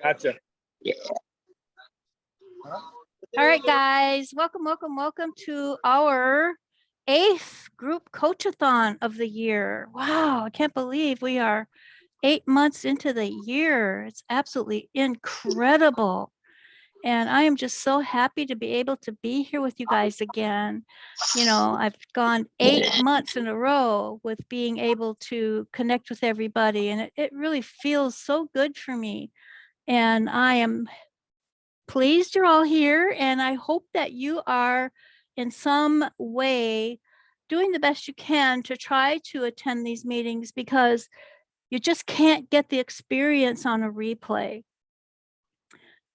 Gotcha. Yeah. All right, guys, welcome to our 8th group Coach A Thon of the year. Wow, I can't believe we are 8 months into the year. It's absolutely incredible. And I am just so happy to be able to be here with you guys again. You know, I've gone 8 months in a row with being able to connect with everybody, and it really feels so good for me. And I am pleased you're all here, and I hope that you are in some way doing the best you can to try to attend these meetings, because you just can't get the experience on a replay.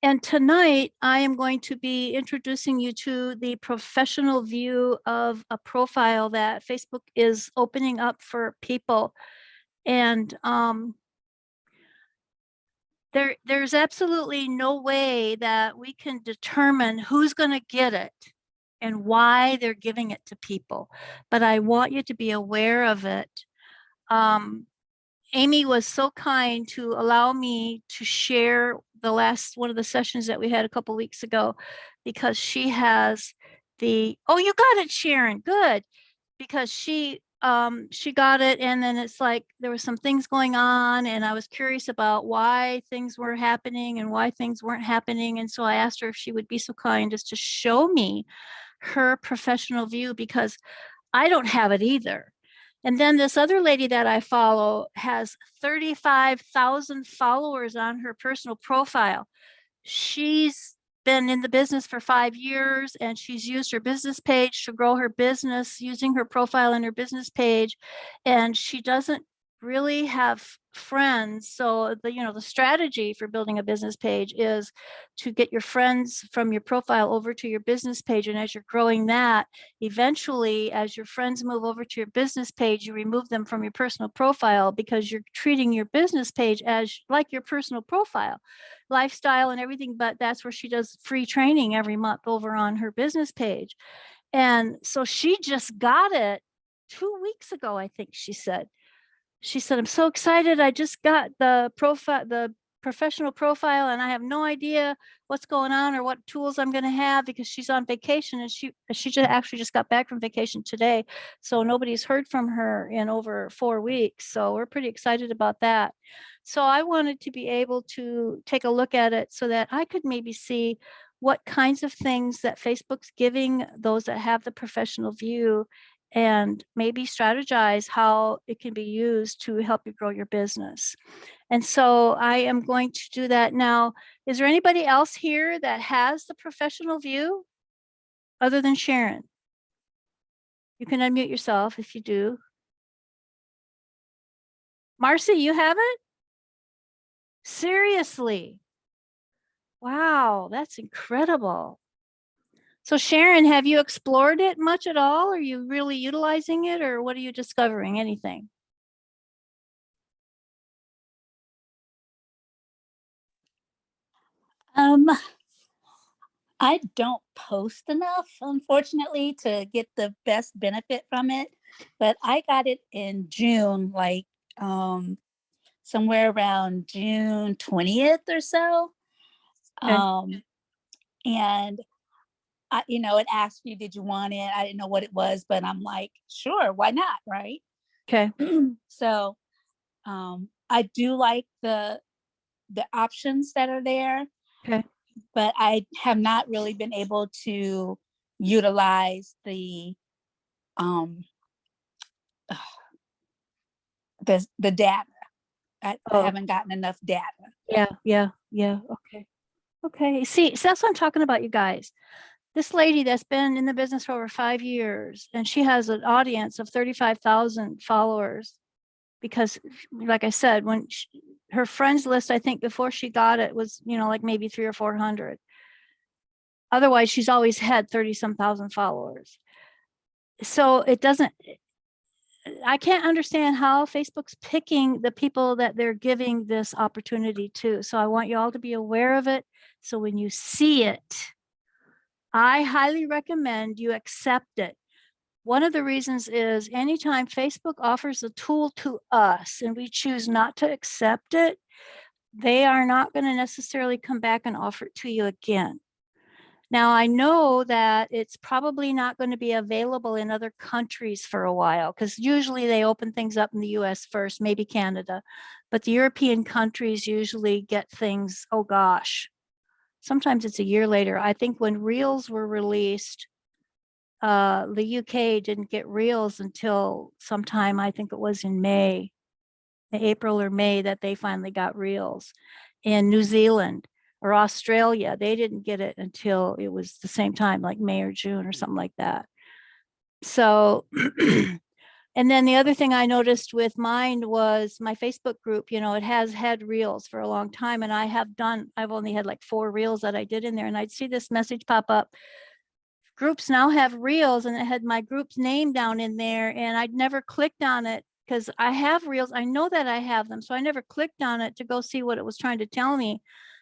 And tonight, I am going to be introducing you to the professional view of a profile that Facebook is opening up for people. And there's absolutely no way that we can determine who's going to get it and why they're giving it to people. But I want you to be aware of it. Amy was so kind to allow me to share the last one of the sessions that we had a couple weeks ago, because she has oh, you got it, Sharon, good. Because she got it, and then it's like there were some things going on, and I was curious about why things were happening and why things weren't happening. And so I asked her if she would be so kind as to show me her professional view, because I don't have it either. And then this other lady that I follow has 35,000 followers on her personal profile. She's been in the business for 5 years, and she's used her business page to grow her business using her profile and her business page. And she doesn't really have friends. So the strategy for building a business page is to get your friends from your profile over to your business page. And as you're growing that, eventually, as your friends move over to your business page, you remove them from your personal profile, because you're treating your business page as like your personal profile, lifestyle and everything. But that's where she does free training every month over on her business page. And so she just got it 2 weeks ago, I think she said. She said, I'm so excited. I just got the professional profile, and I have no idea what's going on or what tools I'm going to have, because she's on vacation, and she just got back from vacation today. So nobody's heard from her in over 4 weeks. So we're pretty excited about that. So I wanted to be able to take a look at it so that I could maybe see what kinds of things that Facebook's giving those that have the professional view, and maybe strategize how it can be used to help you grow your business. And so I am going to do that now. Is there anybody else here that has the professional view other than Sharon? You can unmute yourself if you do. Marcy, you have it? Seriously? Wow, that's incredible. So Sharon, have you explored it much at all? Are you really utilizing it, or what are you discovering? Anything? I don't post enough, unfortunately, to get the best benefit from it. But I got it in June, like somewhere around June 20th or so. Okay. And it asked you, did you want it? I didn't know what it was, but I'm like, sure, why not, right? Okay. So I do like the options that are there. Okay. But I have not really been able to utilize the data. I haven't gotten enough data. Yeah. Okay. See, so that's what I'm talking about, you guys. This lady that's been in the business for over 5 years, and she has an audience of 35,000 followers, because like I said, when her friends list, I think before she got it was, like maybe 300 or 400. Otherwise, she's always had 30-some thousand followers. So I can't understand how Facebook's picking the people that they're giving this opportunity to. So I want you all to be aware of it. So when you see it, I highly recommend you accept it. One of the reasons is anytime Facebook offers a tool to us and we choose not to accept it, they are not going to necessarily come back and offer it to you again. Now, I know that it's probably not going to be available in other countries for a while, because usually they open things up in the US first, maybe Canada, but the European countries usually get things, oh gosh, sometimes it's a year later. I think when Reels were released, the UK didn't get Reels until sometime, I think it was in May, April or May, that they finally got Reels. In New Zealand or Australia, they didn't get it until it was the same time, like May or June or something like that. So, and then the other thing I noticed with mine was my Facebook group, you know, it has had Reels for a long time, and I've only had like 4 Reels that I did in there, and I'd see this message pop up. Groups now have Reels, and it had my group's name down in there, and I'd never clicked on it because I have Reels. I know that I have them, so I never clicked on it to go see what it was trying to tell me.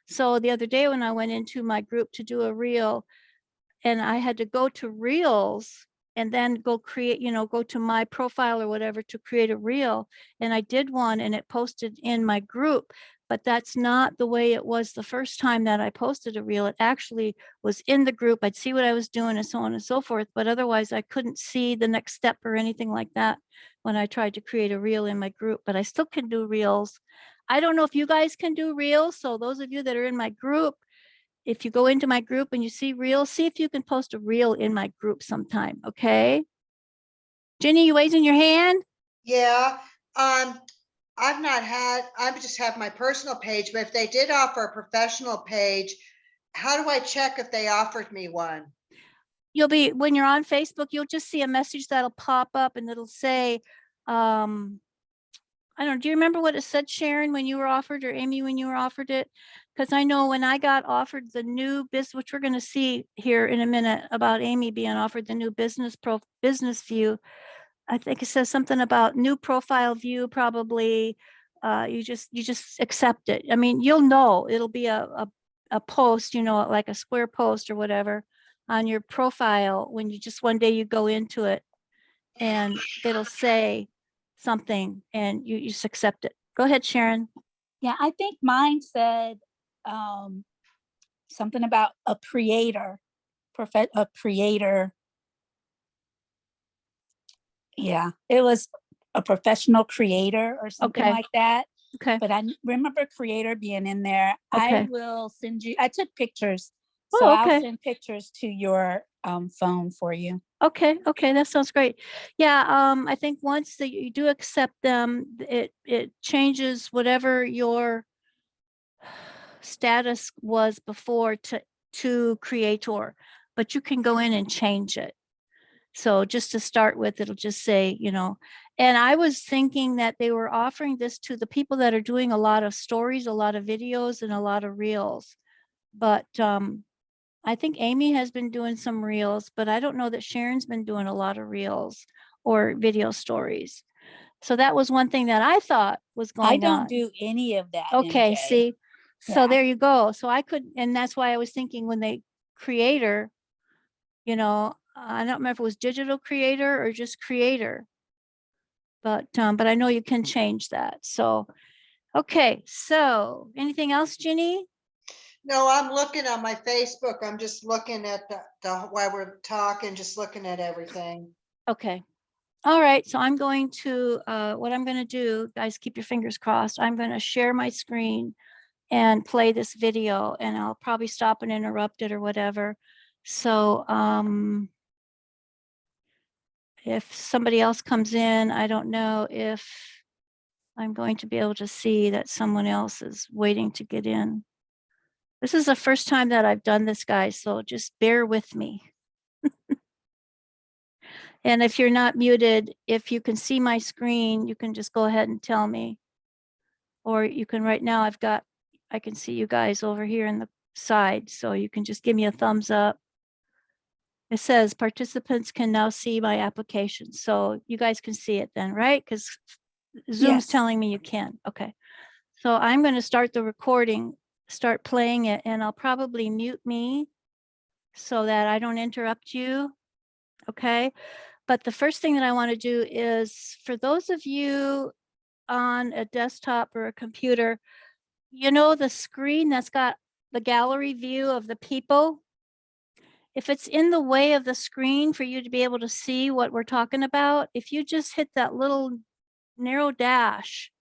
So the other day when I went into my group to do a Reel, and I had to go to Reels and then go create, you know, go to my profile or whatever to create a Reel. And I did one and it posted in my group, but that's not the way it was the first time that I posted a Reel. It actually was in the group. I'd see what I was doing and so on and so forth, but otherwise I couldn't see the next step or anything like that when I tried to create a Reel in my group, but I still can do Reels. I don't know if you guys can do Reels. So those of you that are in my group, if you go into my group and you see Reels, see if you can post a Reel in my group sometime, okay? Jenny, you raising your hand? Yeah, I just have my personal page, but if they did offer a professional page, how do I check if they offered me one? When you're on Facebook, you'll just see a message that'll pop up and it'll say, I don't know, do you remember what it said, Sharon, when you were offered, or Amy, when you were offered it? Because I know when I got offered the new business, which we're going to see here in a minute about Amy being offered the new business view, I think it says something about new profile view, probably. You just accept it. I mean, you'll know it'll be a post, you know, like a square post or whatever on your profile when you just one day you go into it and it'll say something and you just accept it. Go ahead, Sharon. Yeah, I think mine said something about a creator, a creator. Yeah, it was a professional creator or something Okay. like that. Okay. But I remember creator being in there. Okay. I will send you, I took pictures. So Oh, I'll okay. send pictures to your phone for you. Okay, okay, that sounds great. Yeah, I think once that you do accept them, it changes whatever your status was before to creator, but you can go in and change it. So just to start with, it'll just say, you know, and I was thinking that they were offering this to the people that are doing a lot of stories, a lot of videos, and a lot of reels. But I think Amy has been doing some reels, but I don't know that Sharon's been doing a lot of reels or video stories. So that was one thing that I thought was I going don't on. do any of that. Okay, MJ. see, so Yeah. there you go. So I could, and that's why I was thinking when they creator, you know, I don't remember if it was digital creator or just creator, but I know you can change that. So, okay, so anything else, Ginny? No, I'm looking on my Facebook. I'm just looking at the while we're talking, just looking at everything. Okay. All right, so I'm going to, what I'm going to do, guys, keep your fingers crossed. I'm going to share my screen and play this video, and I'll probably stop and interrupt it or whatever. So if somebody else comes in, I don't know if I'm going to be able to see that someone else is waiting to get in. This is the first time that I've done this, guys, so just bear with me. And if you're not muted, if you can see my screen, you can just go ahead and tell me. Or you can, right now, I can see you guys over here in the side, so you can just give me a thumbs up. It says participants can now see my application. So you guys can see it then, right? Because Zoom's Yes. telling me you can. Okay. So I'm going to start the recording, start playing it, and I'll probably mute me so that I don't interrupt you. Okay. But the first thing that I want to do is, for those of you on a desktop or a computer, you know, the screen that's got the gallery view of the people. If it's in the way of the screen for you to be able to see what we're talking about, if you just hit that little narrow dash,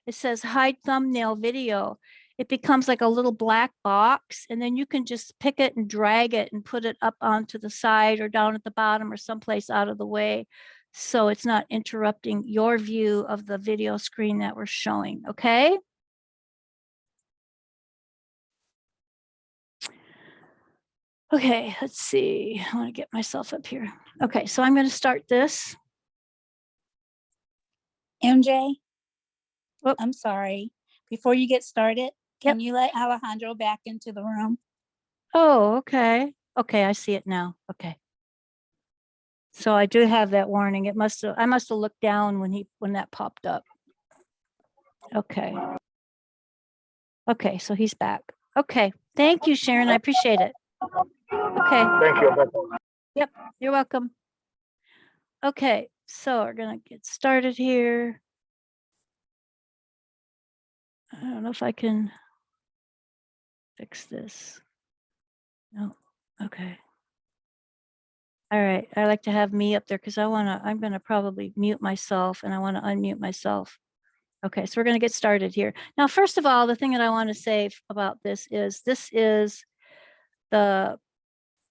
it says hide thumbnail video. It becomes like a little black box, and then you can just pick it and drag it and put it up onto the side or down at the bottom or someplace out of the way. So it's not interrupting your view of the video screen that we're showing, okay? Okay, let's see. I want to get myself up here. Okay, so I'm going to start this. MJ, Whoop. I'm sorry. Before you get started, Yep. can you let Alejandro back into the room? Oh, okay. Okay, I see it now. Okay. So I do have that warning. I must have looked down when that popped up. Okay. Okay, so he's back. Okay. Thank you, Sharon. I appreciate it. Okay. Thank you. Yep, you're welcome. Okay, so we're gonna get started here. I don't know if I can fix this. No, okay. All right, I like to have me up there because I'm gonna probably mute myself and I want to unmute myself. Okay, so we're gonna get started here. Now, first of all, the thing that I want to say about this is the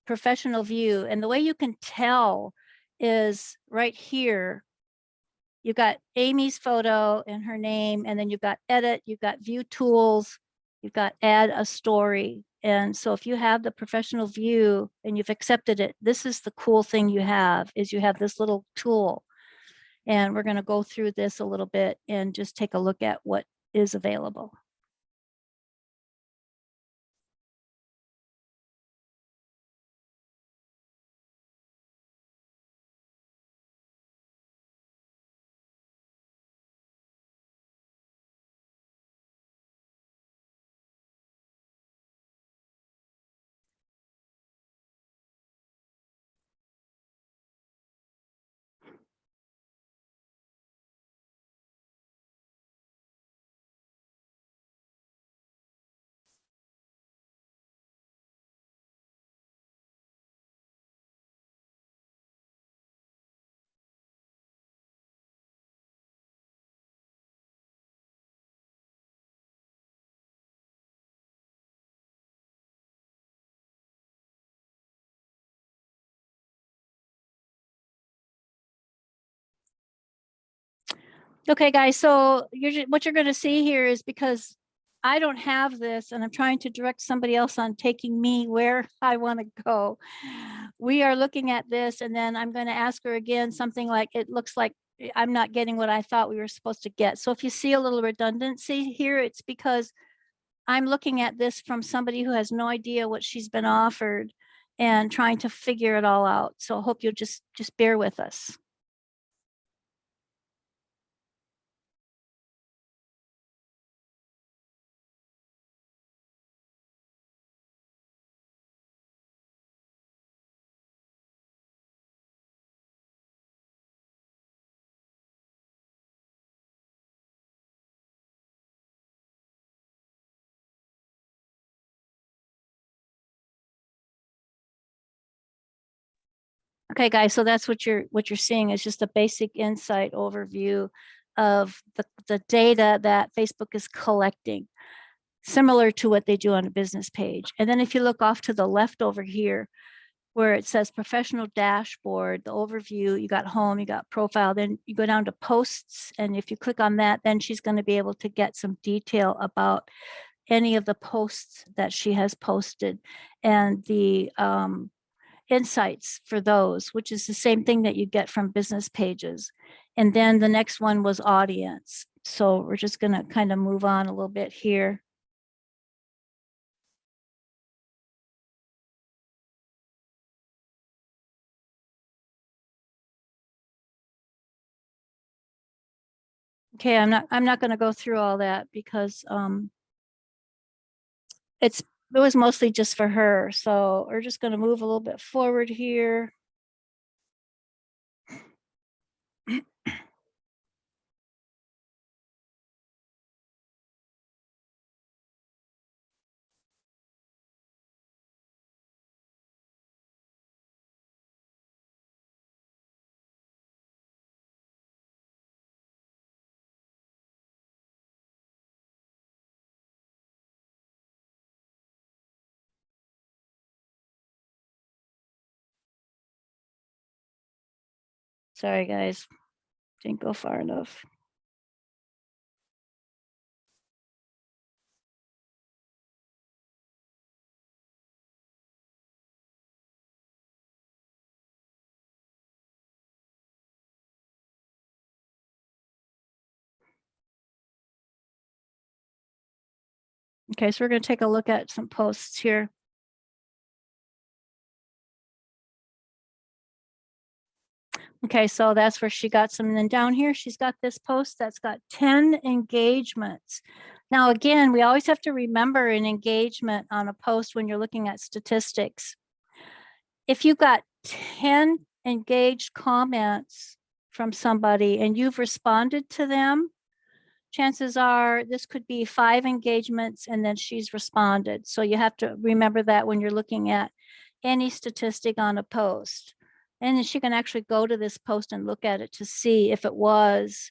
professional view, and the way you can tell is right here. You've got Amy's photo and her name, and then you've got edit, you've got view tools, you've got add a story. And so if you have the professional view and you've accepted it, this is the cool thing you have this little tool. And we're going to go through this a little bit and just take a look at what is available. Okay, guys, so what you're going to see here is because I don't have this and I'm trying to direct somebody else on taking me where I want to go. We are looking at this, and then I'm going to ask her again something like, it looks like I'm not getting what I thought we were supposed to get. So if you see a little redundancy here, it's because I'm looking at this from somebody who has no idea what she's been offered and trying to figure it all out. So I hope you'll just bear with us. Okay, guys, so that's what you're seeing is just a basic insight overview of the data that Facebook is collecting, similar to what they do on a business page. And then if you look off to the left over here, where it says professional dashboard, the overview, you got home, you got profile, then you go down to posts. And if you click on that, then she's going to be able to get some detail about any of the posts that she has posted and the insights for those, which is the same thing that you get from business pages. And then the next one was audience. So we're just going to kind of move on a little bit here. Okay, I'm not going to go through all that because it was mostly just for her. So we're just going to move a little bit forward here. Sorry, guys. Didn't go far enough. Okay, so we're going to take a look at some posts here. Okay, so that's where she got some. And then down here, she's got this post that's got 10 engagements. Now, again, we always have to remember an engagement on a post when you're looking at statistics. If you've got 10 engaged comments from somebody and you've responded to them, chances are this could be 5 engagements and then she's responded. So you have to remember that when you're looking at any statistic on a post. And then she can actually go to this post and look at it to see if it was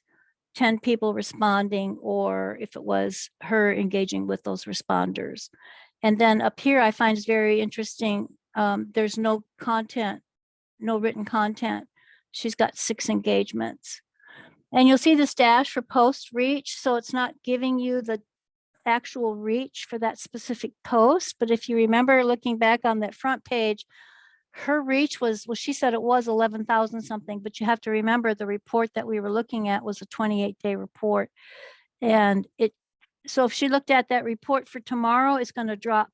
10 people responding or if it was her engaging with those responders. And then up here, I find is very interesting. There's no content, no written content. She's got 6 engagements. And you'll see this dash for post reach. So it's not giving you the actual reach for that specific post. But if you remember looking back on that front page, her reach was, well, she said it was 11,000 something, but you have to remember the report that we were looking at was a 28-day report. And so if she looked at that report for tomorrow, it's going to drop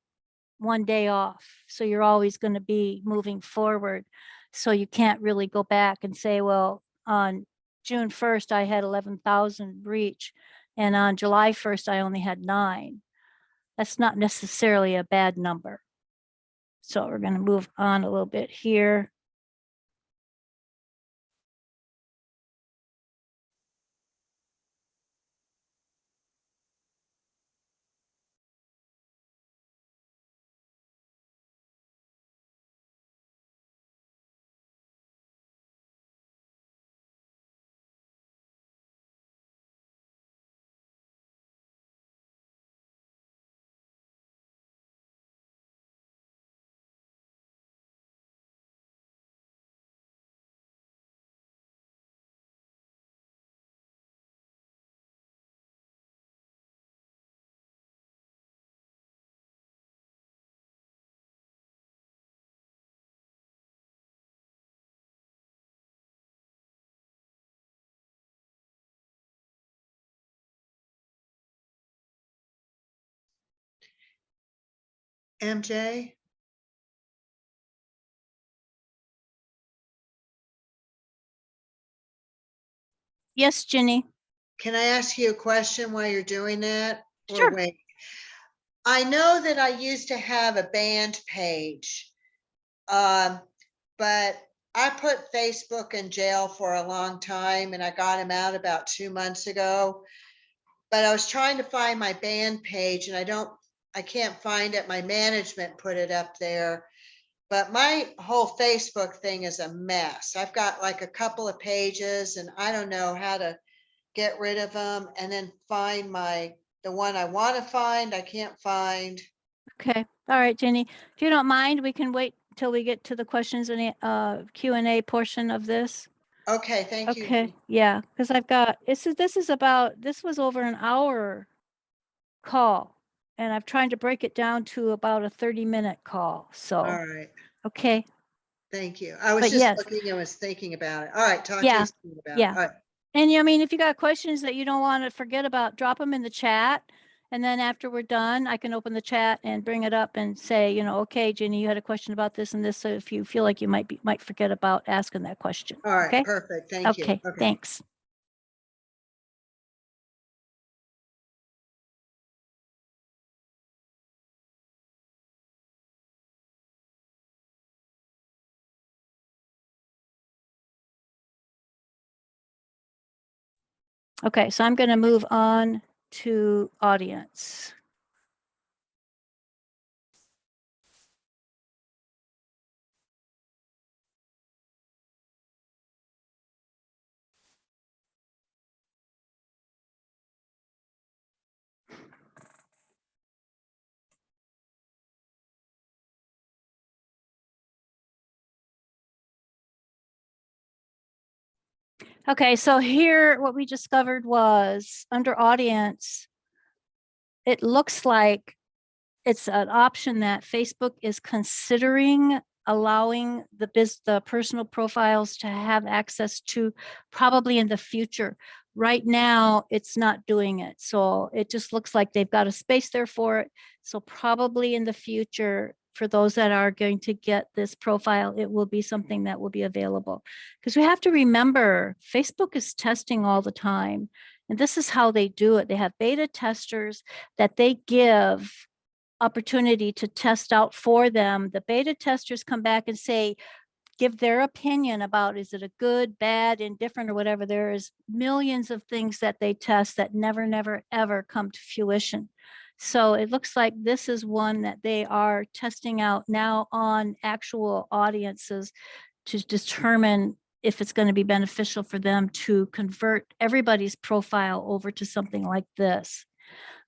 1 day off. So you're always going to be moving forward. So you can't really go back and say, well, on June 1st, I had 11,000 reach. And on July 1st, I only had 9. That's not necessarily a bad number. So we're going to move on a little bit here. MJ? Yes, Jenny. Can I ask you a question while you're doing that? Or Sure. wait? I know that I used to have a band page, but I put Facebook in jail for a long time and I got him out about 2 months ago. But I was trying to find my band page and I can't find it. My management put it up there. But my whole Facebook thing is a mess. I've got like a couple of pages and I don't know how to get rid of them and then find the one I want to find, I can't find. Okay. All right, Jenny. If you don't mind, we can wait till we get to the questions and Q&A portion of this. Okay, thank you. Okay. Yeah, because this was over an hour call, and I'm trying to break it down to about a 30-minute call. So, All right, okay. thank you. I was But just yes. looking, I was thinking about it. All right, talk to Yeah, you soon about it. yeah. All right. And I mean, if you got questions that you don't want to forget about, drop them in the chat. And then after we're done, I can open the chat and bring it up and say, okay, Jenny, you had a question about this and this. So if you feel like you might forget about asking that question. All right, Okay. perfect. Thank you. Okay. Thanks. Okay, so I'm going to move on to audience. Okay, so here what we discovered was under audience, it looks like it's an option that Facebook is considering allowing the personal profiles to have access to probably in the future. Right now, it's not doing it. So it just looks like they've got a space there for it. So probably in the future, for those that are going to get this profile, it will be something that will be available. Because we have to remember, Facebook is testing all the time. And this is how they do it. They have beta testers that they give opportunity to test out for them. The beta testers come back and say, give their opinion about, is it a good, bad, indifferent, or whatever. There is millions of things that they test that never, ever come to fruition. So it looks like this is one that they are testing out now on actual audiences to determine if it's going to be beneficial for them to convert everybody's profile over to something like this.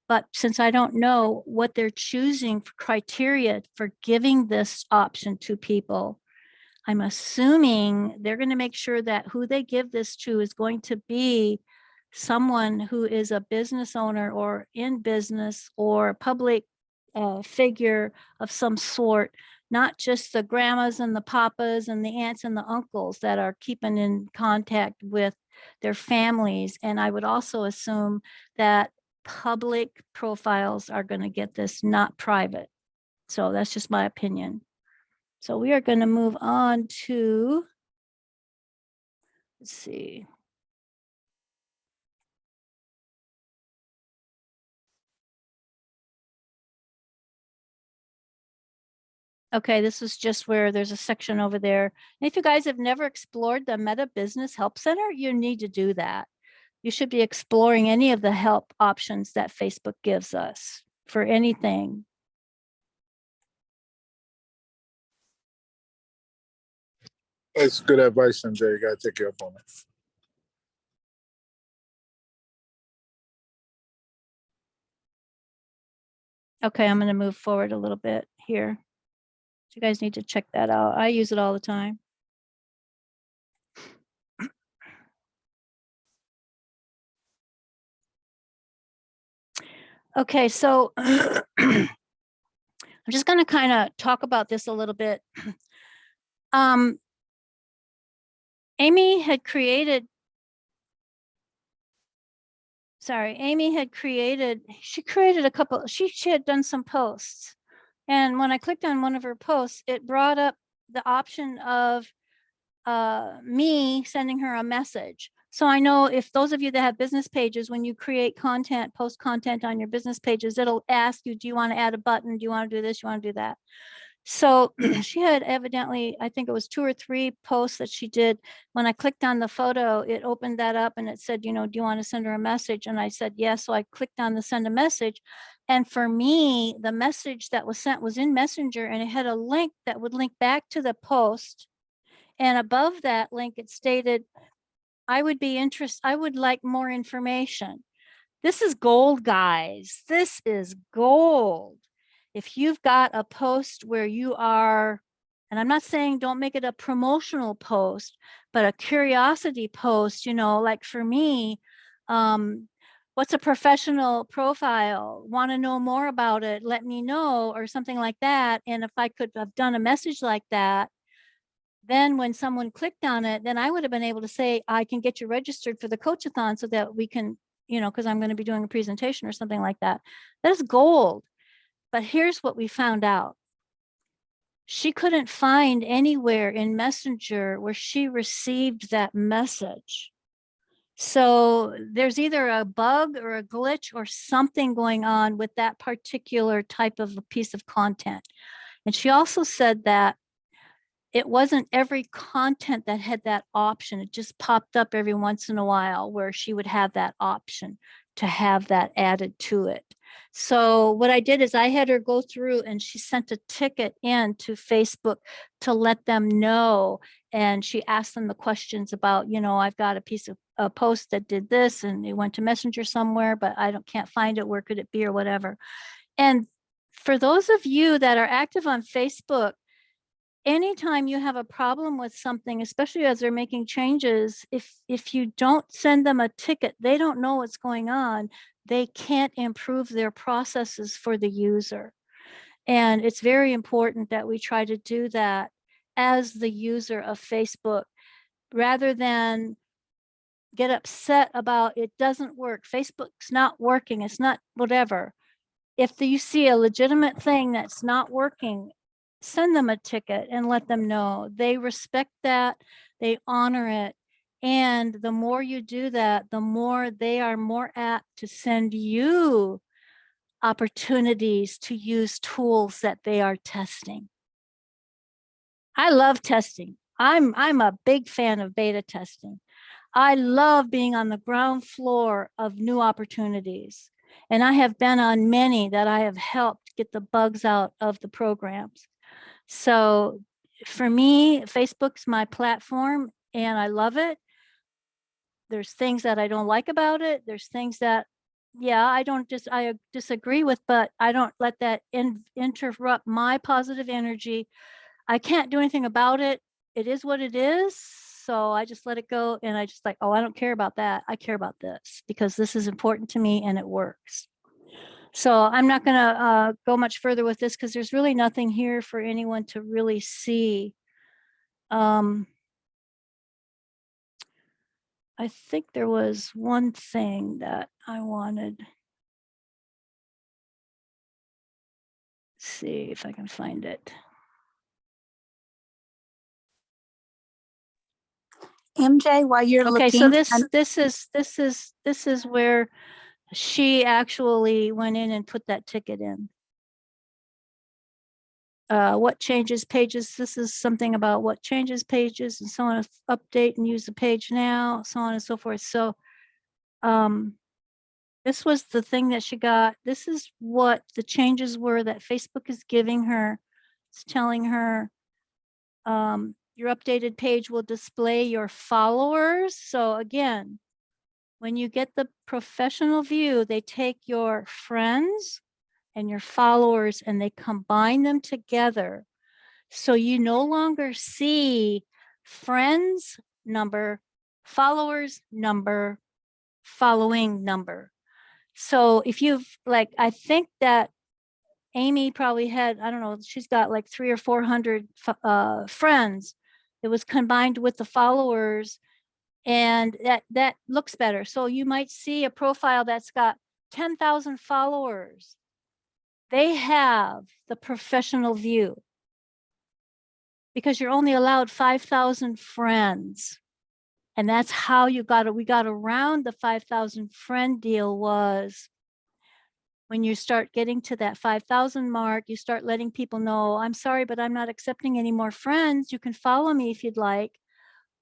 But since I don't know what they're choosing for criteria for giving this option to people, I'm assuming they're going to make sure that who they give this to is going to be someone who is a business owner or in business or public figure of some sort, not just the grandmas and the papas and the aunts and the uncles that are keeping in contact with their families. And I would also assume that public profiles are going to get this, not private. So that's just my opinion. So we are going to move on to, let's see. Okay, this is just where there's a section over there. And if you guys have never explored the Meta Business Help Center, you need to do that. You should be exploring any of the help options that Facebook gives us for anything. That's good advice, MJ. You gotta take you up on it. Okay, I'm going to move forward a little bit here. You guys need to check that out. I use it all the time. Okay, so I'm just going to kind of talk about this a little bit. Amy had created she created a couple, she had done some posts. And when I clicked on one of her posts, it brought up the option of me sending her a message. So I know if those of you that have business pages, when you create content, post content on your business pages, it'll ask you, do you want to add a button? Do you want to do this? You want to do that? So she had evidently, I think it was 2 or 3 posts that she did. When I clicked on the photo, it opened that up and it said, you know, do you want to send her a message? And I said, yes. So I clicked on the send a message. And for me, the message that was sent was in Messenger and it had a link that would link back to the post. And above that link, it stated, I would like more information. This is gold, guys. This is gold. If you've got a post where you are, and I'm not saying don't make it a promotional post, but a curiosity post, you know, like for me, what's a professional profile? Want to know more about it? Let me know, or something like that. And if I could have done a message like that, then when someone clicked on it, then I would have been able to say, I can get you registered for the Coach A Thon so that we can, you know, because I'm going to be doing a presentation or something like that. That is gold. But here's what we found out. She couldn't find anywhere in Messenger where she received that message. So there's either a bug or a glitch or something going on with that particular type of a piece of content. And she also said that it wasn't every content that had that option. It just popped up every once in a while where she would have that option to have that added to it. So what I did is I had her go through and she sent a ticket in to Facebook to let them know. And she asked them the questions about, you know, I've got a piece of a post that did this and it went to Messenger somewhere, but can't find it. Where could it be or whatever? And for those of you that are active on Facebook, anytime you have a problem with something, especially as they're making changes, if you don't send them a ticket, they don't know what's going on. They can't improve their processes for the user. And it's very important that we try to do that as the user of Facebook, rather than get upset about it doesn't work. Facebook's not working. It's not whatever. If you see a legitimate thing that's not working, send them a ticket and let them know. They respect that, they honor it. And the more you do that, the more they are more apt to send you opportunities to use tools that they are testing. I love testing. I'm a big fan of beta testing. I love being on the ground floor of new opportunities. And I have been on many that I have helped get the bugs out of the programs. So for me, Facebook's my platform and I love it. There's things that I don't like about it. There's things that, yeah, I disagree with, but I don't let that interrupt my positive energy. I can't do anything about it. It is what it is. So I just let it go. And I just like, oh, I don't care about that. I care about this because this is important to me and it works. So I'm not going to go much further with this because there's really nothing here for anyone to really see. I think there was one thing that I wanted. Let's see if I can find it. MJ, while you're Okay, looking, so this is where she actually went in and put that ticket in. What changes pages? This is something about what changes pages and so on. Update and use the page now, so on and so forth. So this was the thing that she got. This is what the changes were that Facebook is giving her. It's telling her your updated page will display your followers. So again, when you get the professional view, they take your friends and your followers and they combine them together. So you no longer see friends number, followers number, following number. So if you've like, I think that Amy probably had, I don't know, she's got like 300 or 400 friends. It was combined with the followers and that looks better. So you might see a profile that's got 10,000 followers. They have the professional view because you're only allowed 5,000 friends. And that's how we got around the 5,000 friend deal was when you start getting to that 5,000 mark, you start letting people know, I'm sorry, but I'm not accepting any more friends. You can follow me if you'd like.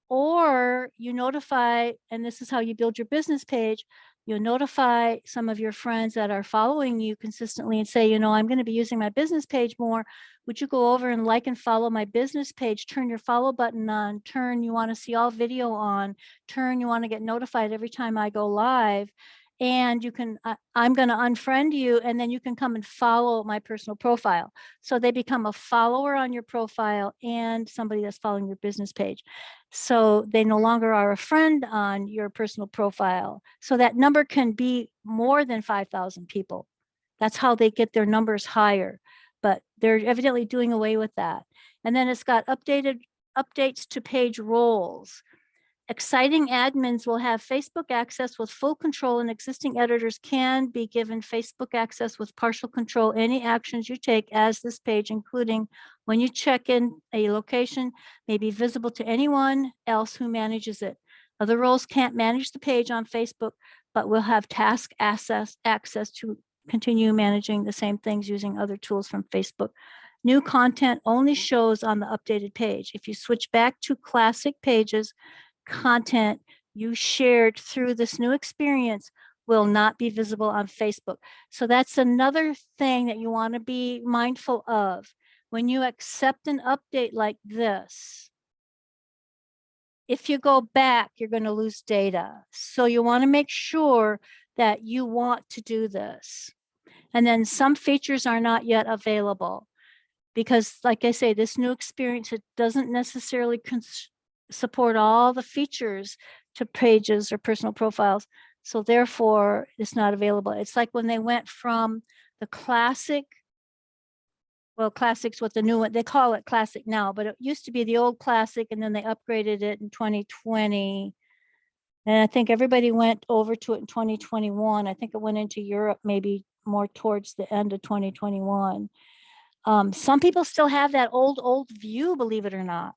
Or you notify, and this is how you build your business page, you'll notify some of your friends that are following you consistently and say, you know, I'm going to be using my business page more. Would you go over and like and follow my business page? Turn your follow button on, turn you want to see all video on, turn you want to get notified every time I go live. And you can, I'm going to unfriend you and then you can come and follow my personal profile. So they become a follower on your profile and somebody that's following your business page. So they no longer are a friend on your personal profile. So that number can be more than 5,000 people. That's how they get their numbers higher, but they're evidently doing away with that. And then it's got updates to page roles. Exciting admins will have Facebook access with full control and existing editors can be given Facebook access with partial control. Any actions you take as this page, including when you check in a location, may be visible to anyone else who manages it. Other roles can't manage the page on Facebook, but will have task access to continue managing the same things using other tools from Facebook. New content only shows on the updated page. If you switch back to classic pages, content you shared through this new experience will not be visible on Facebook. So that's another thing that you want to be mindful of. When you accept an update like this, if you go back, you're going to lose data. So you want to make sure that you want to do this. And then some features are not yet available. because like I say, this new experience, it doesn't necessarily support all the features to pages or personal profiles. So therefore it's not available. It's like when they went from the classic, well, classic's what the new one, they call it classic now, but it used to be the old classic, and then they upgraded it in 2020. And I think everybody went over to it in 2021. I think it went into Europe maybe more towards the end of 2021. Some people still have that old view, believe it or not.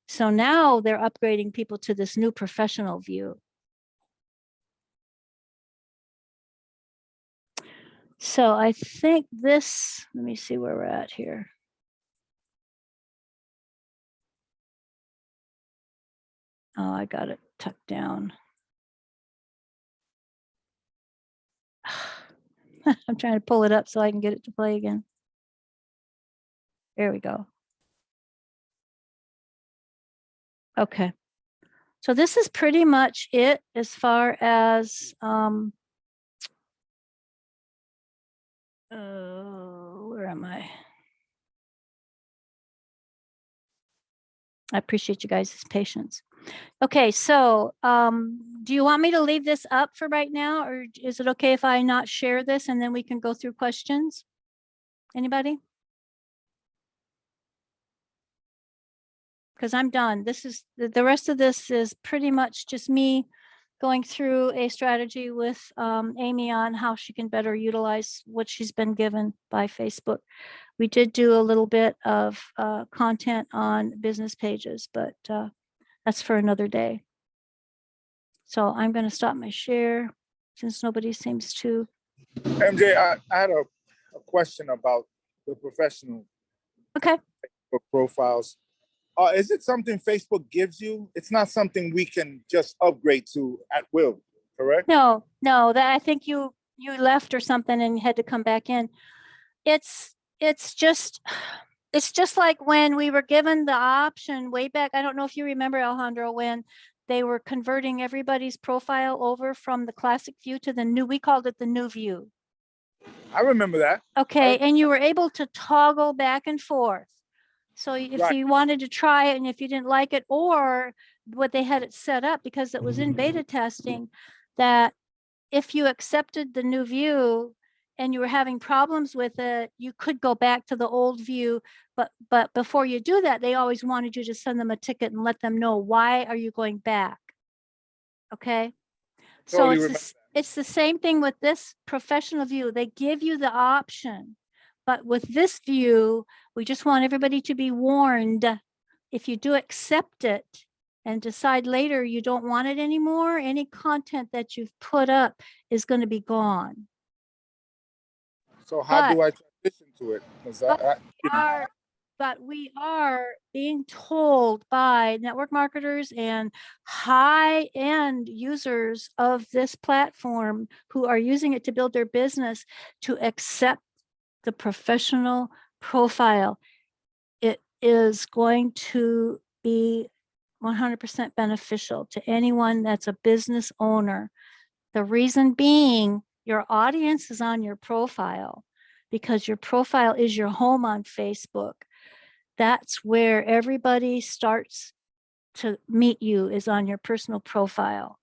So now they're upgrading people to this new professional view. So I think this, let me see where we're at here. Oh, I got it tucked down. I'm trying to pull it up so I can get it to play again. There we go. Okay. So this is pretty much it as far as where am I? I appreciate you guys' patience. Okay, so do you want me to leave this up for right now, or is it okay if I not share this and then we can go through questions? Anybody? Because I'm done. This is the rest of this is pretty much just me going through a strategy with Amy on how she can better utilize what she's been given by Facebook. We did do a little bit of content on business pages, but that's for another day. So I'm going to stop my share since nobody seems to. MJ, I had a question about the professional Okay. profiles. Is it something Facebook gives you? It's not something we can just upgrade to at will, correct? No, that I think you left or something and had to come back in. It's just like when we were given the option way back. I don't know if you remember, Alejandro, when they were converting everybody's profile over from the classic view to the new, we called it the new view. I remember that. Okay, and you were able to toggle back and forth. So if you wanted to try it and if you didn't like it, or what they had it set up because it was in beta testing, that if you accepted the new view and you were having problems with it, you could go back to the old view. But before you do that, they always wanted you to send them a ticket and let them know, why are you going back? Okay. Totally So it's the same thing with this professional view. They give you the option, but with this view, we just want everybody to be warned. If you do accept it and decide later you don't want it anymore, any content that you've put up is going to be gone. So how do I transition to it? But we are being told by network marketers and high-end users of this platform who are using it to build their business to accept the professional profile. It is going to be 100% beneficial to anyone that's a business owner. The reason being, your audience is on your profile because your profile is your home on Facebook. That's where everybody starts to meet you, is on your personal profile.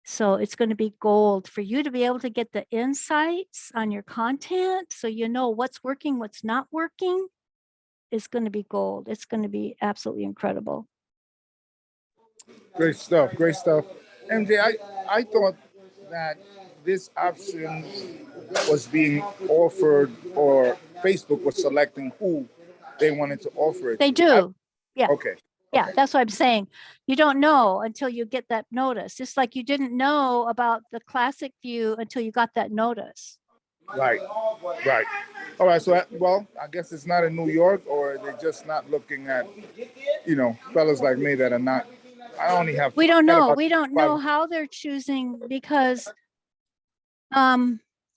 So it's going to be gold for you to be able to get the insights on your content. So you know what's working, what's not working, is going to be gold. It's going to be absolutely incredible. Great stuff. Great stuff. MJ, I thought that this option was being offered, or Facebook was selecting who they wanted to offer it They to. do. Yeah. Okay. Yeah, Okay. that's what I'm saying. You don't know until you get that notice. Just like you didn't know about the classic view until you got that notice. Right. Right. All right. So, well, I guess it's not in New York, or they're just not looking at, fellas like me that are not. I only have. We don't know. about We don't 5 know how they're choosing because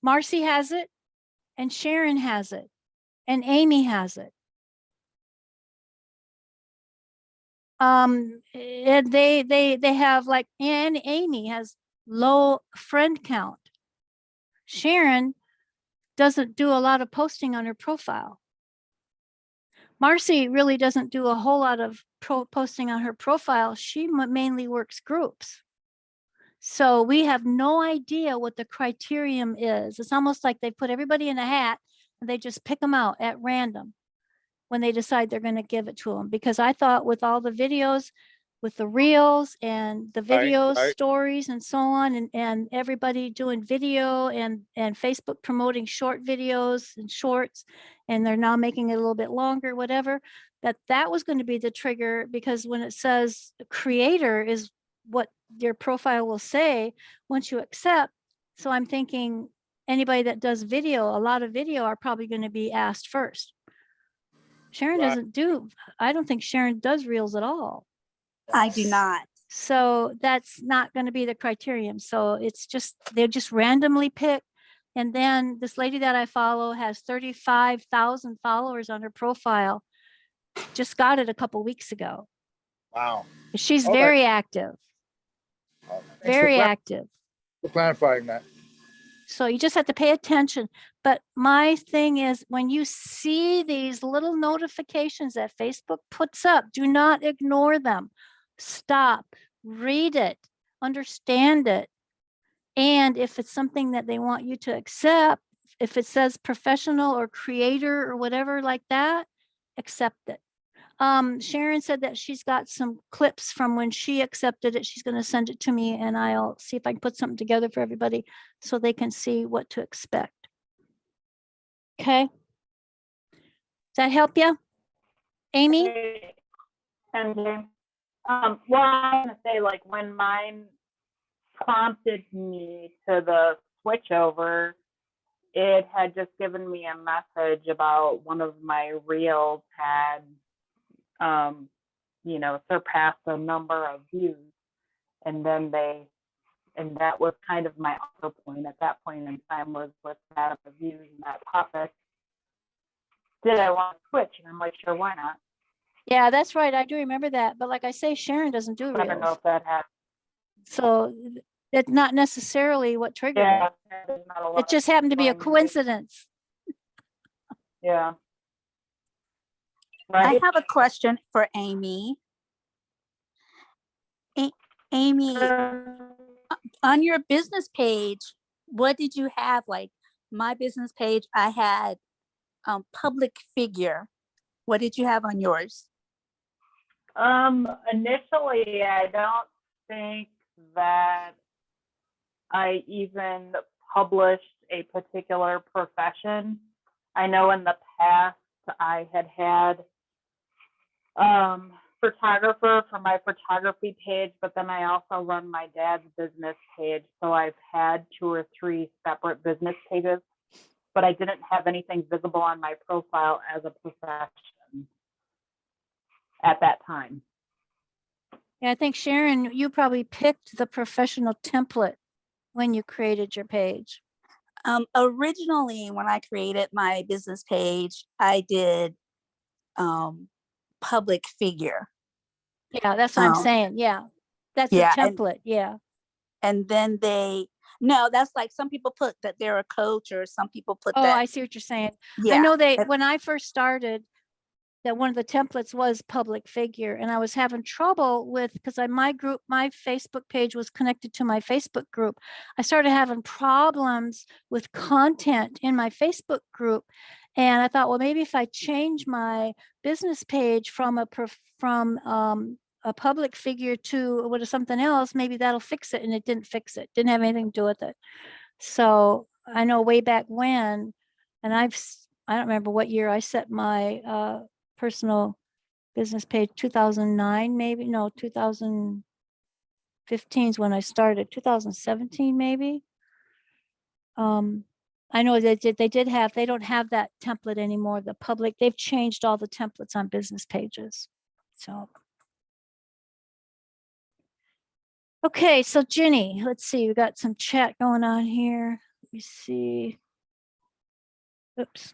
Marcy has it and Sharon has it and Amy has it. And they have like, and Amy has low friend count. Sharon doesn't do a lot of posting on her profile. Marcy really doesn't do a whole lot of posting on her profile. She mainly works groups. So we have no idea what the criterion is. It's almost like they put everybody in a hat and they just pick them out at random when they decide they're going to give it to them. Because I thought with all the videos, with the reels and the videos, right. stories and so on, and everybody doing video and Facebook promoting short videos and shorts, and they're now making it a little bit longer, whatever, that was going to be the trigger, because when it says creator is what your profile will say once you accept. So I'm thinking anybody that does video, a lot of video, are probably going to be asked first. Sharon Right. doesn't do, I don't think Sharon does reels at all. I do not. So that's not going to be the criterion. So it's just, they're just randomly picked. And then this lady that I follow has 35,000 followers on her profile. Just got it a couple weeks ago. Wow. She's All right. very active, Thanks very active. for clarifying that. So you just have to pay attention. But my thing is, when you see these little notifications that Facebook puts up, do not ignore them. Stop, read it, understand it. And if it's something that they want you to accept, if it says professional or creator or whatever like that, accept it. Sharon said that she's got some clips from when she accepted it. She's going to send it to me, and I'll see if I can put something together for everybody so they can see what to expect. Okay. Does that help you, Amy? Hey, and well, I want to say, like, when mine prompted me to the switch over, it had just given me a message about one of my reels had, you know, surpassed a number of views, and then and that was kind of my other point at that point in time, was with that of the views and that topic. Did I want to switch? And I'm like, sure, why not? Yeah, that's right. I do remember that. But like I say, Sharon doesn't do I don't know reels. if that had. So that's not necessarily what triggered Yeah, it. there's not a lot It just happened to be a fun. coincidence. Yeah. I Right. have a question for Amy. Amy, on your business page, what did you have? Like my business page, I had public figure. What did you have on yours? Initially, I don't think that I even published a particular profession. I know in the past I had photographer for my photography page, but then I also run my dad's business page. So I've had 2 or 3 separate business pages, but I didn't have anything visible on my profile as a profession at that time. Yeah, I think Sharon, you probably picked the professional template when you created your page. Originally, when I created my business page, I did public figure. Yeah, that's what I'm saying. Yeah, that's a yeah, template. Yeah. And then no, that's like some people put that they're a coach, or some people put Oh, that. I see what you're saying. Yeah, I know when I first started, that one of the templates was public figure, and I was having trouble with, because my Facebook page was connected to my Facebook group. I started having problems with content in my Facebook group, and I thought, well, maybe if I change my business page from a public figure to something else, maybe that'll fix it. And it didn't fix it. Didn't have anything to do with it. So I know way back when, and I don't remember what year I set my personal business page, 2009, maybe, no, 2015 is when I started, 2017, maybe. I know they don't have that template anymore. The public, they've changed all the templates on business pages. So. Okay, so Ginny, let's see, we got some chat going on here. Let me see. Oops.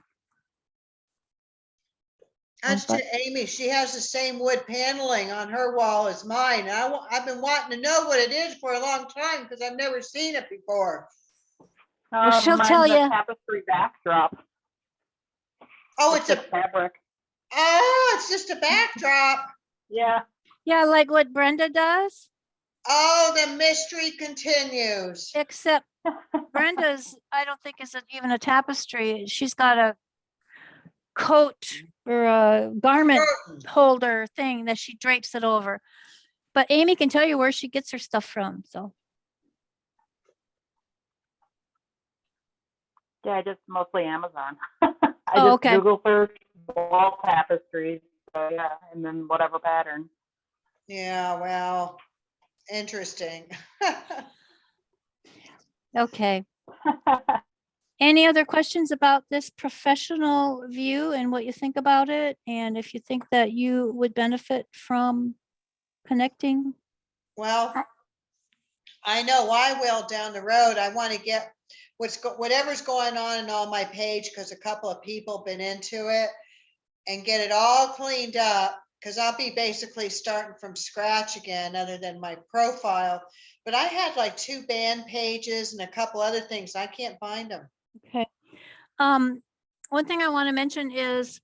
That's to Amy. She has the same wood paneling on her wall as mine. I've been wanting to know what it is for a long time because I've never seen it before. Well, she'll tell Mine's a ya. tapestry backdrop. Oh, it's just a, fabric. oh, it's just a backdrop. Yeah. Yeah, like what Brenda does, Oh, the mystery continues. except Brenda's, I don't think is even a tapestry. She's got a coat or a garment Curtain. holder thing that she drapes it over. But Amy can tell you where she gets her stuff from. So Yeah, just mostly Amazon. I Oh, just okay. Google search wall tapestries. So yeah, and then whatever pattern. Yeah, well, interesting. okay. Any other questions about this professional view and what you think about it? And if you think that you would benefit from connecting? Well, I know I will down the road. I want to get whatever's going on in all my page, because a couple of people been into it, and get it all cleaned up, because I'll be basically starting from scratch again, other than my profile. But I had like 2 band pages and a couple other things. I can't find them. Okay. One thing I want to mention is,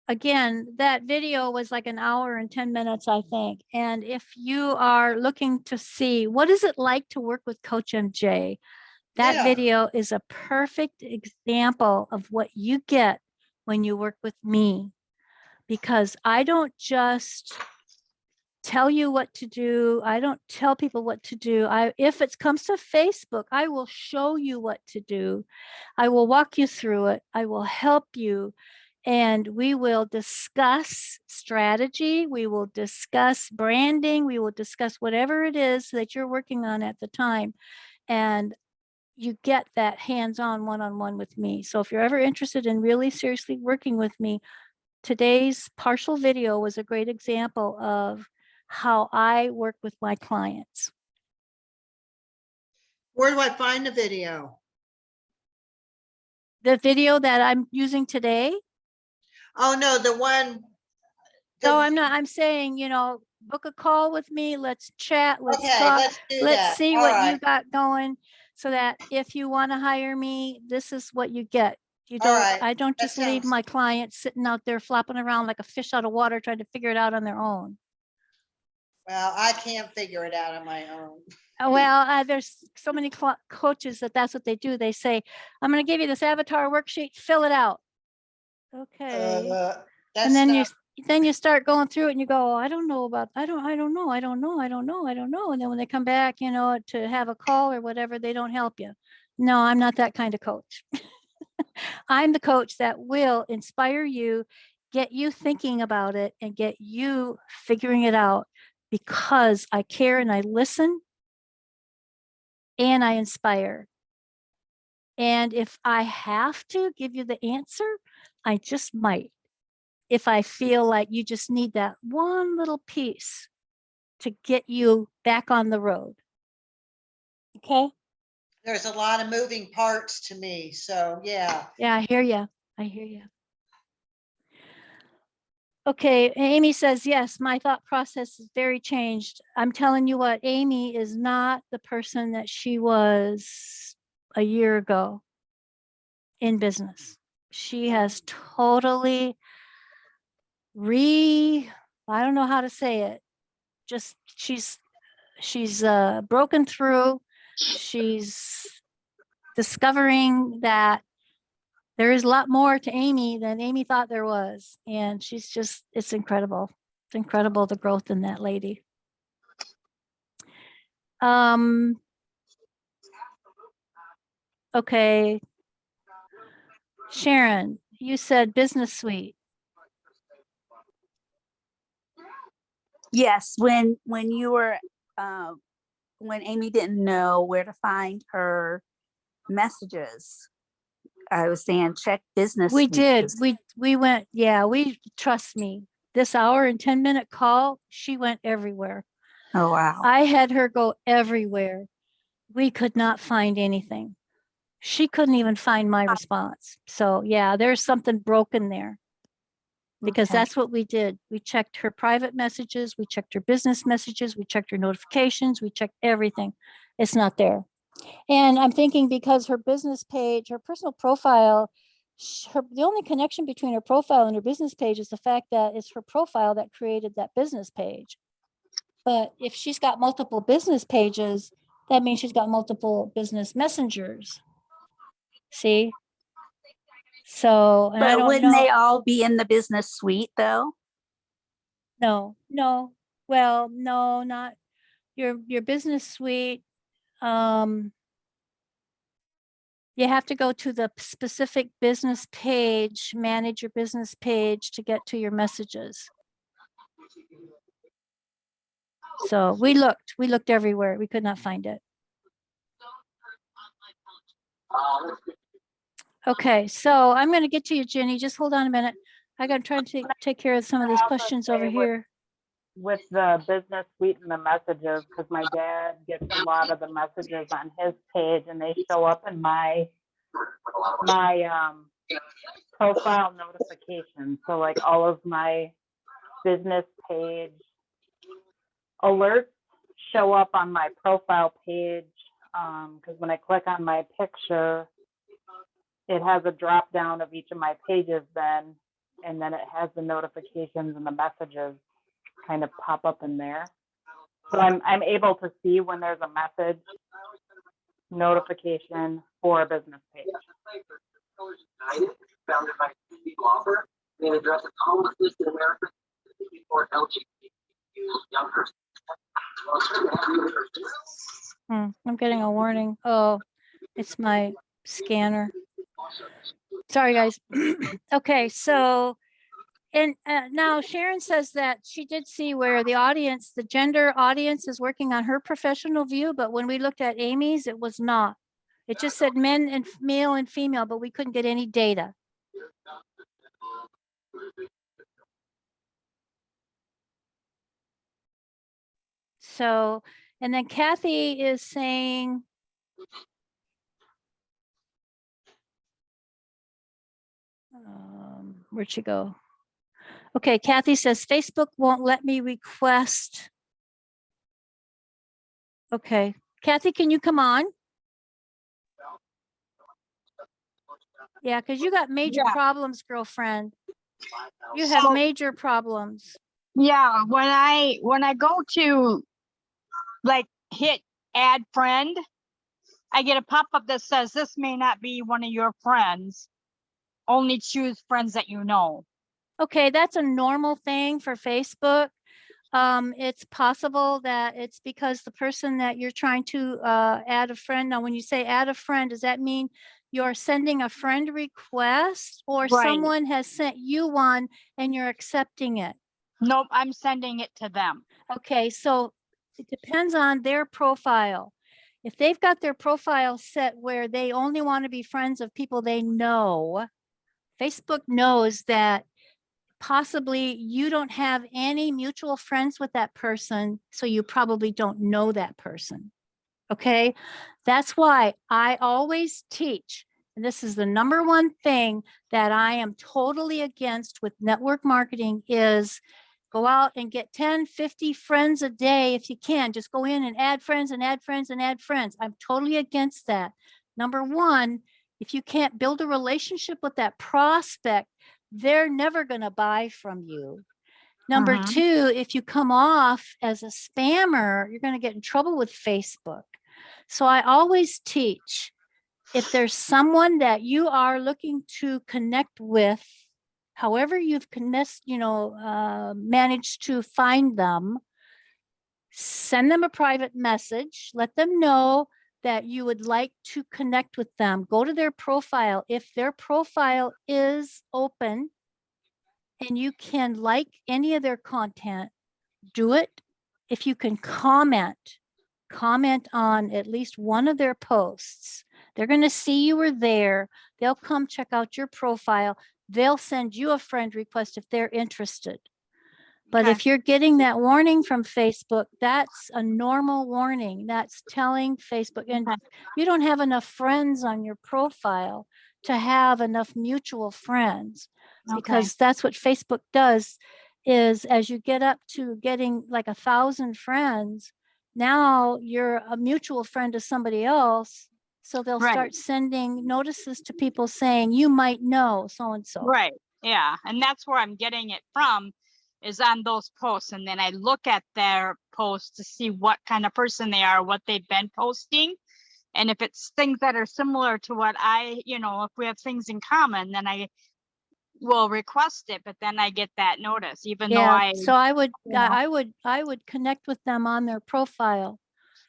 again, that video was like an hour and 10 minutes, I think. And if you are looking to see what is it like to work with Coach MJ, that Yeah. video is a perfect example of what you get when you work with me, because I don't just tell you what to do. I don't tell people what to do. If it comes to Facebook, I will show you what to do. I will walk you through it. I will help you. And we will discuss strategy. We will discuss branding. We will discuss whatever it is that you're working on at the time. And you get that hands-on one-on-one with me. So if you're ever interested in really seriously working with me, today's partial video was a great example of how I work with my clients. Where do I find the video? The video that I'm using today, Oh, no, the one. no, I'm saying, book a call with me. Let's chat. Let's Okay, talk. let's do Let's that. see All what you right. got going, so that if you want to hire me, this is what you get. All right. I don't That just leave sounds- my clients sitting out there flopping around like a fish out of water trying to figure it out on their own. Well, I can't figure it out on my own. Well, there's so many coaches that's what they do. They say, I'm going to give you this avatar worksheet, fill it out. Okay. That's And then not, you start going through it and you go, I don't know. I don't know. And then when they come back, to have a call or whatever, they don't help you. No, I'm not that kind of coach. I'm the coach that will inspire you, get you thinking about it, and get you figuring it out, because I care and I listen and I inspire. And if I have to give you the answer, I just might. If I feel like you just need that one little piece to get you back on the road. Okay. there's a lot of moving parts to me. So yeah. Yeah, I hear you. I hear you. Okay, Amy says, yes, my thought process is very changed. I'm telling you what, Amy is not the person that she was a year ago in business. She has totally I don't know how to say it. Just she's broken through. She's discovering that there is a lot more to Amy than Amy thought there was. And it's incredible. It's incredible, the growth in that lady. Okay. Sharon, you said business suite. Yes, when you were when Amy didn't know where to find her messages, I was saying check business. We suite. did. We went, yeah, trust me. This hour and 10-minute call, she went everywhere. Oh wow. I had her go everywhere. We could not find anything. She couldn't even find my response. So yeah, there's something broken there, because Okay. that's what we did. We checked her private messages. We checked her business messages. We checked her notifications. We checked everything. It's not there. And I'm thinking because her business page, her personal profile, the only connection between her profile and her business page is the fact that it's her profile that created that business page. But if she's got multiple business pages, that means she's got multiple business messengers. See? So, and I But don't wouldn't they know. all be in the business suite though? No, no. Well, no, not your business suite. You have to go to the specific business page, manage your business page to get to your messages. So we looked everywhere. We could not find it. Okay, so I'm going to get to you, Jenny. Just hold on a minute. I got to try to take care of some of these also questions say over here. With the business suite and the messages, because my dad gets a lot of the messages on his page and they show up in my profile notifications. So like all of my business page alerts show up on my profile page, because when I click on my picture, it has a drop down of each of my pages then, and then it has the notifications and the messages kind of pop up in there. So I'm able to see when there's a message notification for a business page. Founded by people offer, and it addresses homelessness in America for LGBTQ young persons. I'm getting a warning. Oh, it's my scanner. Sorry, guys. Okay, so and now Sharon says that she did see where the audience, the gender audience is working on her professional view, but when we looked at Amy's, it was not. It just said men and male and female, but we couldn't get any data. So, and then Kathy is saying, where'd she go? Okay, Kathy says, Facebook won't let me request. Okay, Kathy, can you come on? Yeah, because you got major problems, girlfriend. You have major problems. Yeah, when I go to like hit add friend, I get a pop-up that says this may not be one of your friends. Only choose friends that you know. Okay, that's a normal thing for Facebook. It's possible that it's because the person that you're trying to add a friend. Now, when you say add a friend, does that mean you're sending a friend request or Right. someone has sent you one and you're accepting it? Nope, I'm sending it to them. Okay, so it depends on their profile. If they've got their profile set where they only want to be friends of people they know, Facebook knows that possibly you don't have any mutual friends with that person, so you probably don't know that person. Okay, that's why I always teach, and this is the number one thing that I am totally against with network marketing is go out and get 10, 50 friends a day if you can. Just go in and add friends and add friends and add friends. I'm totally against that. Number one, if you can't build a relationship with that prospect, they're never going to buy from you. Number two, if you come off as a spammer, you're going to get in trouble with Facebook. So I always teach, if there's someone that you are looking to connect with, however you've managed to find them, send them a private message, let them know that you would like to connect with them. Go to their profile. If their profile is open and you can like any of their content, do it. If you can comment on at least one of their posts, they're going to see you were there. They'll come check out your profile. They'll send you a friend request if they're interested. But if you're getting that warning from Facebook, that's a normal warning. That's telling Facebook, and you don't have enough friends on your profile to have enough mutual friends, because that's what Facebook does, is as you get up to getting like 1,000 friends, now you're a mutual friend to somebody else. So they'll Right. start sending notices to people saying, you might know so-and-so. Right. Yeah. And that's where I'm getting it from, is on those posts. And then I look at their posts to see what kind of person they are, what they've been posting. And if it's things that are similar to what if we have things in common, then I will request it, but then I get that notice, even though Yeah, so I would, you know. I would connect with them on their profile.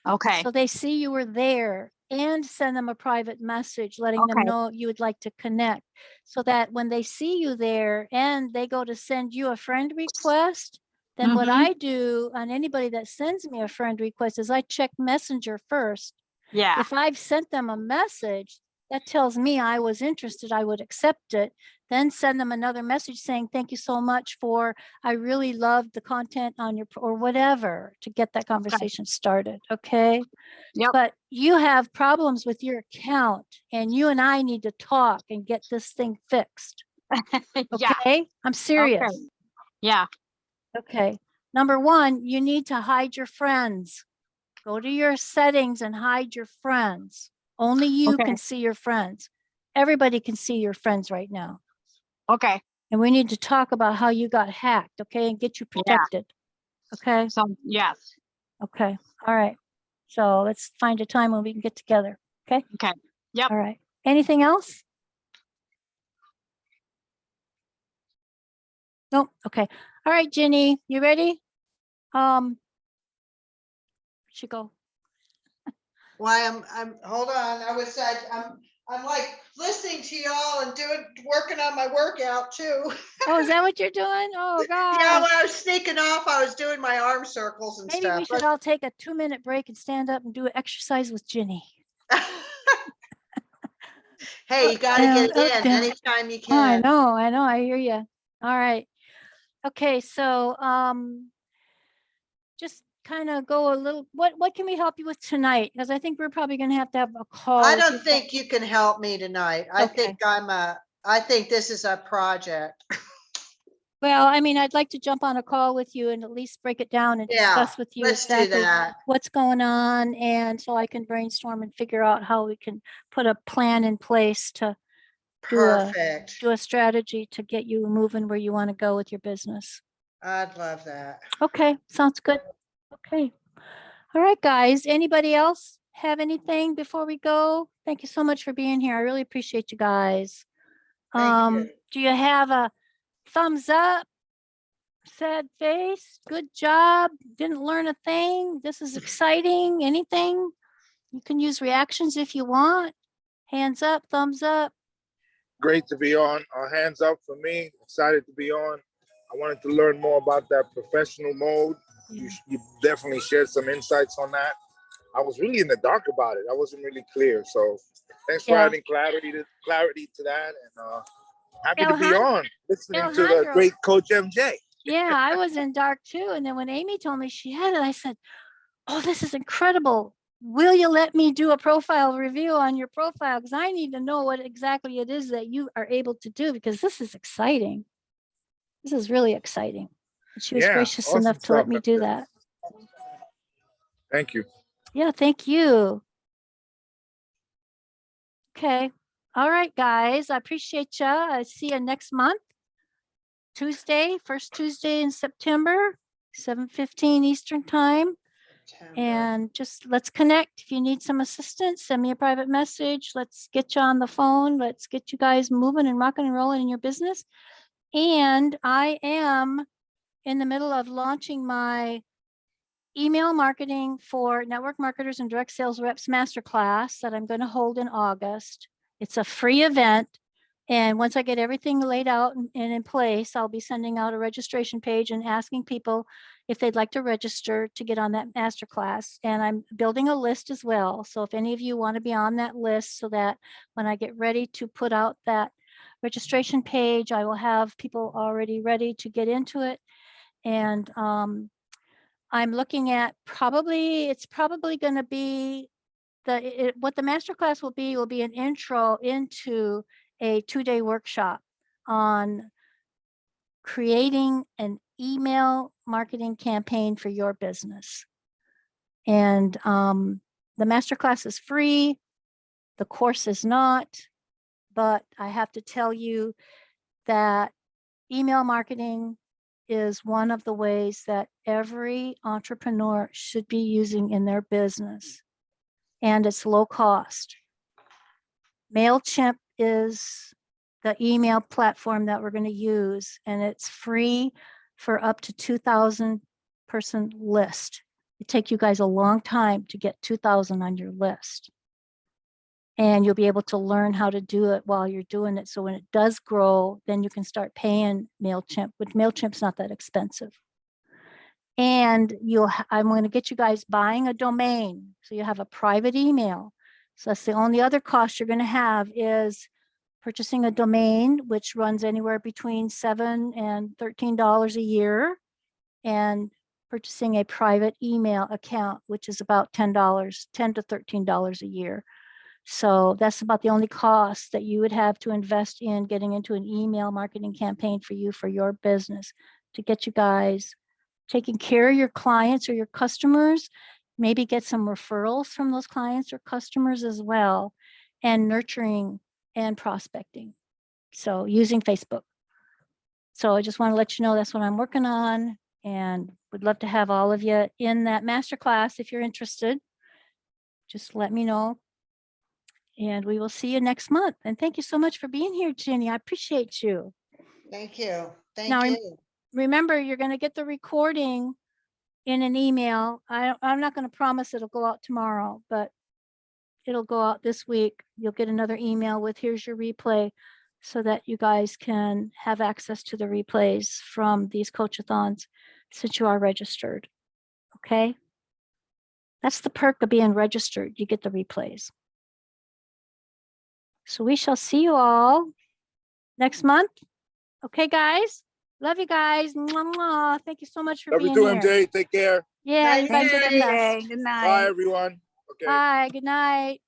Okay. So they see you were there, and send them a private message letting them Okay. know you would like to connect. So that when they see you there and they go to send you a friend request, then what Mhm. I do on anybody that sends me a friend request is I check Messenger first. Yeah. If I've sent them a message, that tells me I was interested, I would accept it, then send them another message saying, thank you so much for, I really loved the content on your, or whatever, to get that conversation started, okay? Yep. But you have problems with your account, and you and I need to talk and get this thing fixed, Yeah. okay? I'm serious. Okay. Yeah. Okay. Number one, you need to hide your friends. Go to your settings and hide your friends. Only you Okay. can see your friends. Everybody can see your friends right now. Okay. And we need to talk about how you got hacked, okay? And get you Yeah. protected. Okay? So yes. Okay. All right. So let's find a time when we can get together. Okay? Okay. Yep. All right. Anything else? Nope. Okay. All right, Jenny, you ready? Where'd she go? Why I'm hold on. I'm like listening to y'all and working on my workout too. Oh, is that what you're doing? Oh, Yeah, God. when I was sneaking off, I was doing my arm circles and Maybe we stuff. should all take a 2-minute break and stand up and do an exercise with Jenny. Hey, you got to get it in Okay. anytime you Oh, I can. know, I hear you. All right. Okay, so just kind of go a little, what can we help you with tonight? Because I think we're probably going to have a call. I if don't you've got- think you can help me tonight. Okay. I think this is a project. Well, I mean, I'd like to jump on a call with you and at least break it down and Yeah, discuss with you let's do exactly that. what's going on, and so I can brainstorm and figure out how we can put a plan in place to Perfect. do a strategy to get you moving where you want to go with your business. I'd love that. Okay, sounds good. Okay. All right, guys. Anybody else have anything before we go? Thank you so much for being here. I really appreciate you guys. Thank you. Do you have a thumbs up? Sad face? Good job. Didn't learn a thing. This is exciting. Anything? You can use reactions if you want. Hands up, thumbs up. Great to be on. Hands up for me. Excited to be on. I wanted to learn more about that professional mode. You definitely shared some insights on that. I was really in the dark about it. I wasn't really clear. So thanks for Yeah. adding clarity to that. And happy to be Alejandro- on, listening to the Alejandro. great Coach MJ. Yeah, I was in dark too. And then when Amy told me she had it, I said, oh, this is incredible. Will you let me do a profile review on your profile? Because I need to know what exactly it is that you are able to do, because this is exciting. This is really exciting. And she was gracious awesome enough to let stuff, me do MJ. that. Thank you. Yeah, thank you. Okay. All right, guys. I appreciate you. I see you next month. Tuesday, first Tuesday in September, 7:15 Eastern time. And just let's connect. If you need some assistance, send me a private message. Let's get you on the phone. Let's get you guys moving and rocking and rolling in your business. And I am in the middle of launching my email marketing for network marketers and direct sales reps masterclass that I'm going to hold in August. It's a free event. And once I get everything laid out and in place, I'll be sending out a registration page and asking people if they'd like to register to get on that masterclass. And I'm building a list as well. So if any of you want to be on that list, so that when I get ready to put out that registration page, I will have people already ready to get into it. And I'm looking at it's probably going to be what the masterclass will be an intro into a 2-day workshop on creating an email marketing campaign for your business. And the masterclass is free. The course is not, but I have to tell you that email marketing is one of the ways that every entrepreneur should be using in their business. And it's low cost. MailChimp is the email platform that we're going to use, and it's free for up to 2,000 person list. It take you guys a long time to get 2,000 on your list. And you'll be able to learn how to do it while you're doing it. So when it does grow, then you can start paying MailChimp, which MailChimp's not that expensive. And I'm going to get you guys buying a domain. So you have a private email. So that's the only other cost you're going to have is purchasing a domain, which runs anywhere between $7 and $13 a year, and purchasing a private email account, which is about $10 to $13 a year. So that's about the only cost that you would have to invest in getting into an email marketing campaign for you, for your business, to get you guys taking care of your clients or your customers, maybe get some referrals from those clients or customers as well, and nurturing and prospecting. So using Facebook. So I just want to let you know that's what I'm working on, and would love to have all of you in that masterclass if you're interested. Just let me know. And we will see you next month. And thank you so much for being here, Jenny. I appreciate you. Thank you. Now, Thank you. Remember, you're going to get the recording in an email. I'm not going to promise it'll go out tomorrow, but it'll go out this week. You'll get another email with here's your replay so that you guys can have access to the replays from these coach-a-thons since you are registered. Okay? That's the perk of being registered. You get the replays. So we shall see you all next month. Okay, guys? Love you guys. Mwah, mwah. Thank you so much for Love you being too, here. MJ. Take care. Yeah, you guys are the Okay, best. good night. Bye, everyone. Okay. Bye. Good night.